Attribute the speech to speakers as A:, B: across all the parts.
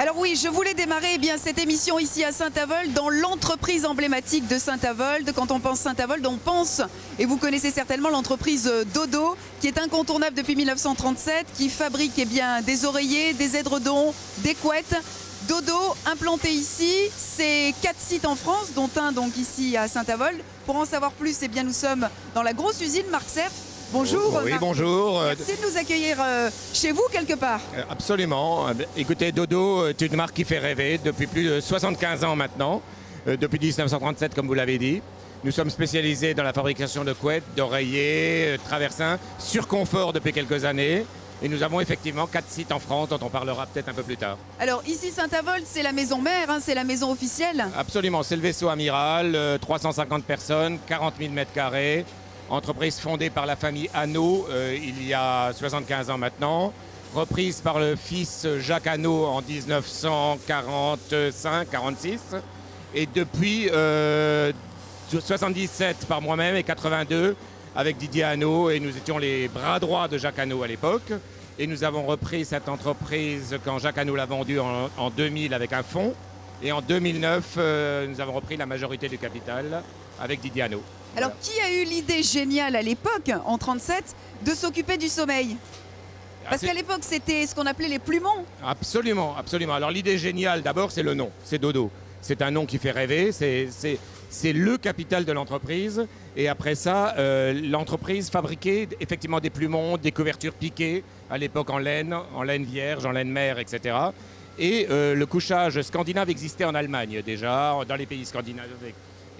A: Alors oui, je voulais démarrer cette émission ici à Saint-Avold, dans l'entreprise emblématique de Saint-Avold. Quand on pense Saint-Avold, on pense, et vous connaissez certainement l'entreprise Dodo, qui est incontournable depuis 1937, qui fabrique des oreillers, des édredons, des couettes. Dodo, implanté ici, c'est 4 sites en France, dont un donc ici à Saint-Avold. Pour en savoir plus, nous sommes dans la grosse usine Marc Cerf. Bonjour.
B: Oui,
A: Marc.
B: bonjour.
A: Merci de nous accueillir chez vous quelque part.
B: Absolument. Écoutez, Dodo est une marque qui fait rêver depuis plus de 75 ans maintenant, depuis 1937 comme vous l'avez dit. Nous sommes spécialisés dans la fabrication de couettes, d'oreillers, traversins, sur confort depuis quelques années. Et nous avons effectivement 4 sites en France dont on parlera peut-être un peu plus tard.
A: Alors ici Saint-Avold, c'est la maison mère, c'est la maison officielle.
B: Absolument, c'est le vaisseau amiral, 350 personnes, 40 000 mètres carrés. Entreprise fondée par la famille Hannot il y a 75 ans maintenant, reprise par le fils Jacques Hannot en 1945-46 et depuis 77 par moi-même et 82 avec Didier Hannot, et nous étions les bras droits de Jacques Hannot à l'époque, et nous avons repris cette entreprise quand Jacques Hannot l'a vendue en 2000 avec un fonds, et en 2009 nous avons repris la majorité du capital avec Didier Hannot.
A: Alors,
B: Voilà.
A: qui a eu l'idée géniale à l'époque, en 1937, de s'occuper du sommeil? Parce qu'à l'époque, c'était ce qu'on appelait les plumons.
B: Absolument, absolument. Alors l'idée géniale, d'abord, c'est le nom, c'est Dodo. C'est un nom qui fait rêver, c'est le capital de l'entreprise. Et après ça, l'entreprise fabriquait effectivement des plumons, des couvertures piquées, à l'époque en laine vierge, en laine mère, etc. Et le couchage scandinave existait en Allemagne déjà, dans les pays scandinaves.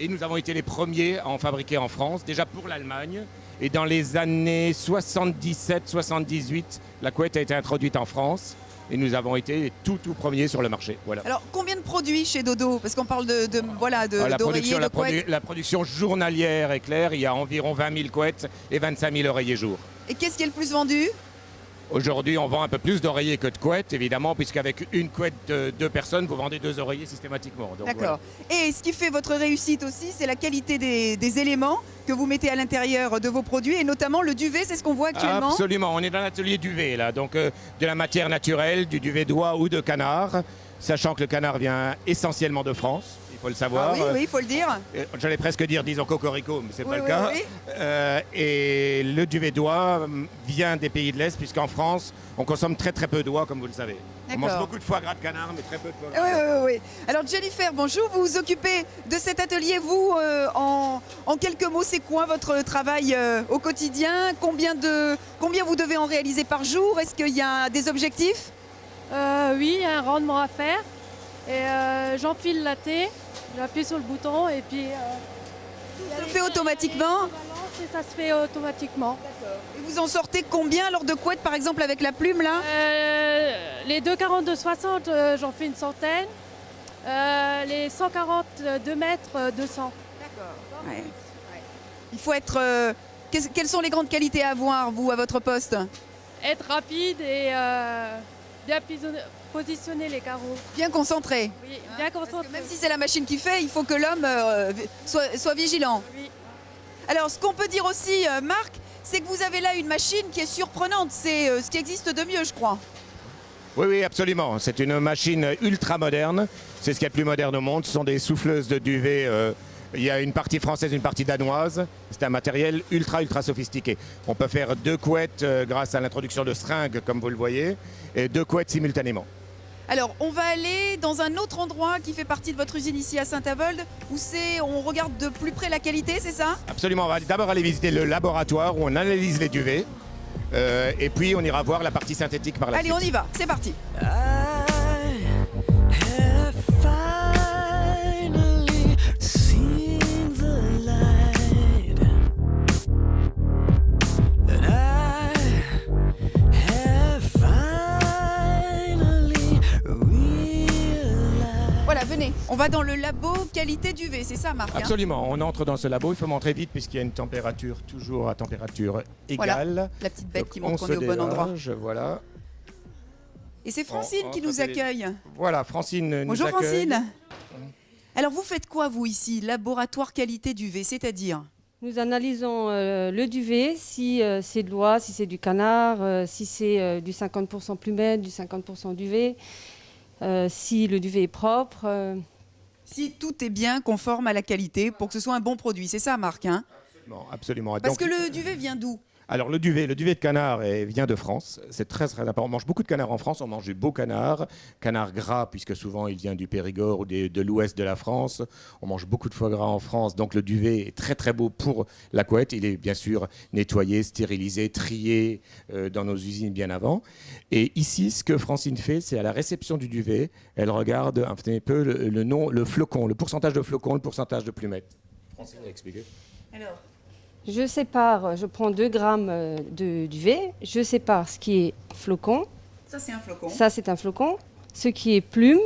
B: Et nous avons été les premiers à en fabriquer en France, déjà pour l'Allemagne. Et dans les années 77-78, la couette a été introduite en France. Et nous avons été les tout premiers sur le marché. Voilà.
A: Alors, combien de produits chez Dodo? Parce qu'on parle d'oreillers, de couettes.
B: La production journalière est claire. Il y a environ 20 000 couettes et 25 000 oreillers jour.
A: Et qu'est-ce qui est le plus vendu?
B: Aujourd'hui, on vend un peu plus d'oreillers que de couettes, évidemment, puisqu'avec une couette de 2 personnes, vous vendez 2 oreillers systématiquement.
A: D'accord. Voilà. Et ce qui fait votre réussite aussi, c'est la qualité des éléments que vous mettez à l'intérieur de vos produits, et notamment le duvet, c'est ce qu'on voit actuellement.
B: Absolument, on est dans l'atelier duvet, là, donc de la matière naturelle, du duvet d'oie ou de canard, sachant que le canard vient essentiellement de France. Il faut le savoir.
A: Ah oui, il faut le dire.
B: J'allais presque dire, disons cocorico, mais c'est pas le
A: Oui,
B: cas.
A: oui.
B: Et le duvet d'oie vient des pays de l'Est, puisqu'en France, on consomme très peu d'oie, comme vous le savez. On mange beaucoup de foie gras de canard, mais très peu de foie gras.
A: Oui. Alors Jennifer, bonjour. Vous vous occupez de cet atelier, vous, en quelques mots, c'est quoi votre travail au quotidien? Combien vous devez en réaliser par jour? Est-ce qu'il y a des objectifs?
C: Oui, il y a un rendement à faire. Et j'enfile la thé, j'appuie sur le bouton et puis...
A: tout se fait automatiquement?
C: Et ça se fait automatiquement.
A: Et vous en sortez combien alors de couettes, par exemple, avec la plume là?
C: Les 2,42,60, j'en fais une centaine. Les 142 mètres, 200.
A: D'accord. Ouais. Il faut être... Quelles sont les grandes qualités à avoir, vous, à votre poste?
C: Être rapide et bien positionner les carreaux.
A: Bien concentré.
C: Oui, bien concentré.
A: Parce que même si c'est la machine qui fait, il faut que l'homme soit vigilant.
C: Oui.
A: Alors, ce qu'on peut dire aussi, Marc, c'est que vous avez là une machine qui est surprenante. C'est ce qui existe de mieux, je crois.
B: Oui, absolument. C'est une machine ultra moderne. C'est ce qu'il y a de plus moderne au monde. Ce sont des souffleuses de duvet. Il y a une partie française, une partie danoise. C'est un matériel ultra sophistiqué. On peut faire 2 couettes grâce à l'introduction de seringues, comme vous le voyez, et 2 couettes simultanément.
A: Alors, on va aller dans un autre endroit qui fait partie de votre usine ici à Saint-Avold, où on regarde de plus près la qualité, c'est ça?
B: Absolument. On va d'abord aller visiter le laboratoire où on analyse les duvets. Et puis, on ira voir la partie synthétique par la suite.
A: Allez, on y va. C'est parti. Voilà, venez. On va dans le labo qualité duvet, c'est ça, Marc?
B: Absolument. On entre dans ce labo. Il faut montrer vite puisqu'il y a une température toujours à température égale.
A: Voilà, la petite bête qui montre qu'on est au bon
B: dérange,
A: endroit.
B: Voilà.
A: Et c'est Francine qui nous accueille.
B: Voilà, Francine
A: Bonjour
B: nous accueille.
A: Francine. Alors vous faites quoi vous ici? Laboratoire qualité duvet, c'est-à-dire?
C: Nous analysons le duvet, si c'est de l'oie, si c'est du canard, si c'est du 50% plumette, du 50% duvet.
D: si le duvet est propre.
A: Si tout est bien conforme à la qualité pour que ce soit un bon produit. C'est ça, Marc, hein?
B: Bon, absolument.
A: Parce que le duvet vient d'où?
B: Alors le duvet de canard vient de France, c'est très très important. On mange beaucoup de canard en France, on mange du beau canard gras puisque souvent il vient du Périgord ou de l'ouest de la France. On mange beaucoup de foie gras en France, donc le duvet est très très beau pour la couette. Il est bien sûr nettoyé, stérilisé, trié dans nos usines bien avant. Et ici, ce que Francine fait, c'est à la réception du duvet, elle regarde un petit peu le flocon, le pourcentage de flocon, le pourcentage de plumettes. Francine va expliquer.
A: Alors,
D: Je sépare, je prends 2 grammes de duvet, je sépare ce qui est flocon,
A: ça c'est un flocon.
D: ça c'est un flocon, ce qui est plume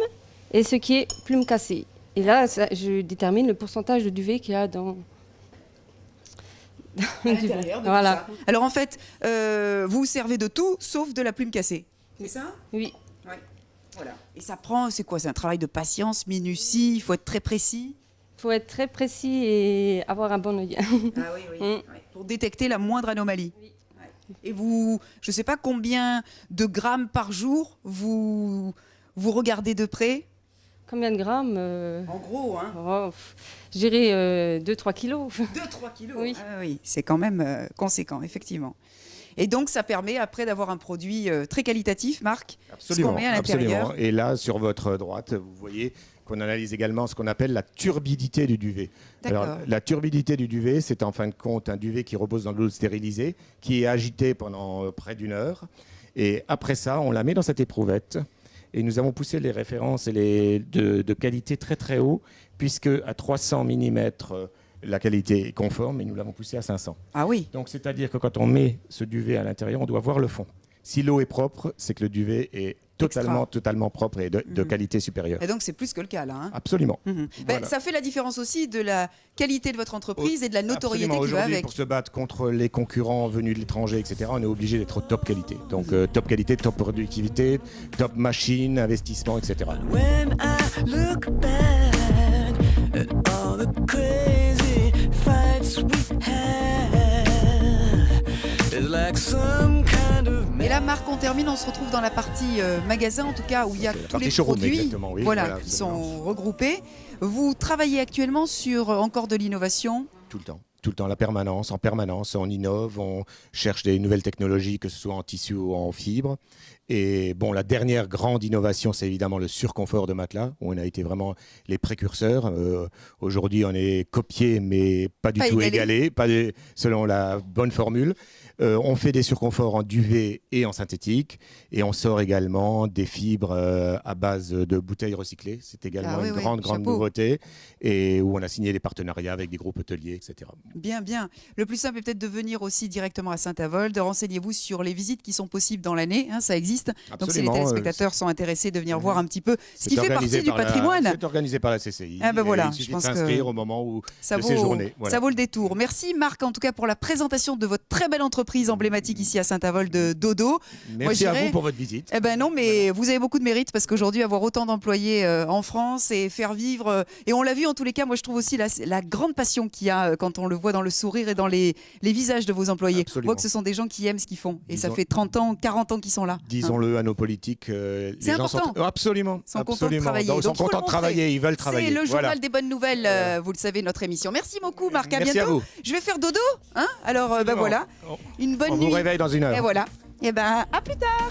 D: et ce qui est plume cassée. Et là, je détermine le pourcentage de duvet qu'il y a dans
A: À l'intérieur de
D: Voilà.
A: tout ça. Alors en fait, vous servez de tout sauf de la plume cassée. C'est ça?
D: Oui.
A: Ouais. Voilà. Et ça prend, c'est quoi? C'est un travail de patience, minutie, il faut être très précis.
D: Il faut être très précis et avoir un bon œil.
A: Ah oui, oui. Ouais. Pour détecter la moindre anomalie.
D: Oui.
A: Ouais. Et vous, je ne sais pas combien de grammes par jour vous regardez de près.
D: Combien de grammes
A: En gros, hein.
D: Oh, je dirais 2-3 kilos.
A: 2-3 kilos.
D: Oui.
A: Ah oui, c'est quand même conséquent, effectivement. Et donc, ça permet après d'avoir un produit très qualitatif, Marc.
B: Absolument,
A: Ce qu'on met à l'intérieur.
B: absolument. Et là, sur votre droite, vous voyez qu'on analyse également ce qu'on appelle la turbidité du duvet. Alors, la turbidité du duvet, c'est en fin de compte un duvet qui repose dans de l'eau stérilisée, qui est agité pendant près d'1 heure. Et après ça, on la met dans cette éprouvette. Et nous avons poussé les références de qualité très très haut, puisque à 300 mm, la qualité est conforme, et nous l'avons poussé à 500.
A: Ah oui.
B: Donc, c'est-à-dire que quand on met ce duvet à l'intérieur, on doit voir le fond. Si l'eau est propre, c'est que le duvet est totalement propre et de qualité supérieure.
A: Et donc, c'est plus que le cas, là. Hein.
B: Absolument.
A: Voilà. Ça fait la différence aussi de la qualité de votre entreprise et de la notoriété qui va
B: Aujourd'hui,
A: avec.
B: pour se battre contre les concurrents venus de l'étranger, etc., on est obligé d'être top qualité. Donc, top qualité, top productivité, top machine, investissement, etc.
E: When I look back at all the crazy fights we had, it's like some kind of
A: Et là, Marc, on termine, on se retrouve dans la partie magasin, en tout cas, où il y a
B: C'est la
A: tous
B: partie
A: les
B: showroom,
A: produits
B: exactement, oui,
A: voilà,
B: voilà,
A: qui
B: absolument.
A: sont regroupés. Vous travaillez actuellement sur encore de l'innovation.
B: Tout le temps. Tout le temps, en permanence, on innove, on cherche des nouvelles technologies, que ce soit en tissu ou en fibre. Et bon, la dernière grande innovation, c'est évidemment le surconfort de matelas, où on a été vraiment les précurseurs. Aujourd'hui, on est copié, mais pas du tout égalé, selon la bonne formule. On fait des surconforts en duvet et en synthétique, et on sort également des fibres à base de bouteilles recyclées. C'est également une grande nouveauté, et où on a signé des partenariats avec des groupes hôteliers, etc.
A: Bien, bien. Le plus simple est peut-être de venir aussi directement à Saint-Avold. Renseignez-vous sur les visites qui sont possibles dans l'année, hein, ça existe.
B: Absolument.
A: Donc si les téléspectateurs sont intéressés de venir voir un petit peu ce qui fait partie du patrimoine.
B: C'est organisé par la CCI.
A: Ah ben voilà,
B: il suffit de s'inscrire au moment où
A: ça
B: de séjourner. Voilà.
A: Ça vaut le détour. Merci Marc en tout cas pour la présentation de votre très belle entreprise emblématique ici à Saint-Avold de Dodo.
B: Merci à vous pour votre visite.
A: Eh ben non, mais vous avez beaucoup de mérite parce qu'aujourd'hui avoir autant d'employés en France et faire vivre et on l'a vu en tous les cas. Moi je trouve aussi la grande passion qu'il y a quand on le voit dans le sourire et dans les visages de vos employés.
B: Absolument.
A: On voit que ce sont des gens qui aiment ce qu'ils font et ça fait 30 ans, 40 ans qu'ils sont là.
B: Disons-le à nos politiques, les gens sont absolument
A: contents de travailler.
B: Donc, ils sont contents de travailler, ils veulent travailler.
A: C'est le journal
B: voilà.
A: des bonnes nouvelles, vous le savez, notre émission. Merci beaucoup Marc, à
B: Merci
A: bientôt.
B: à vous.
A: Je vais faire dodo, hein. Alors ben voilà, une bonne
B: On
A: nuit.
B: vous réveille dans 1 heure.
A: Et voilà. Et ben à plus tard.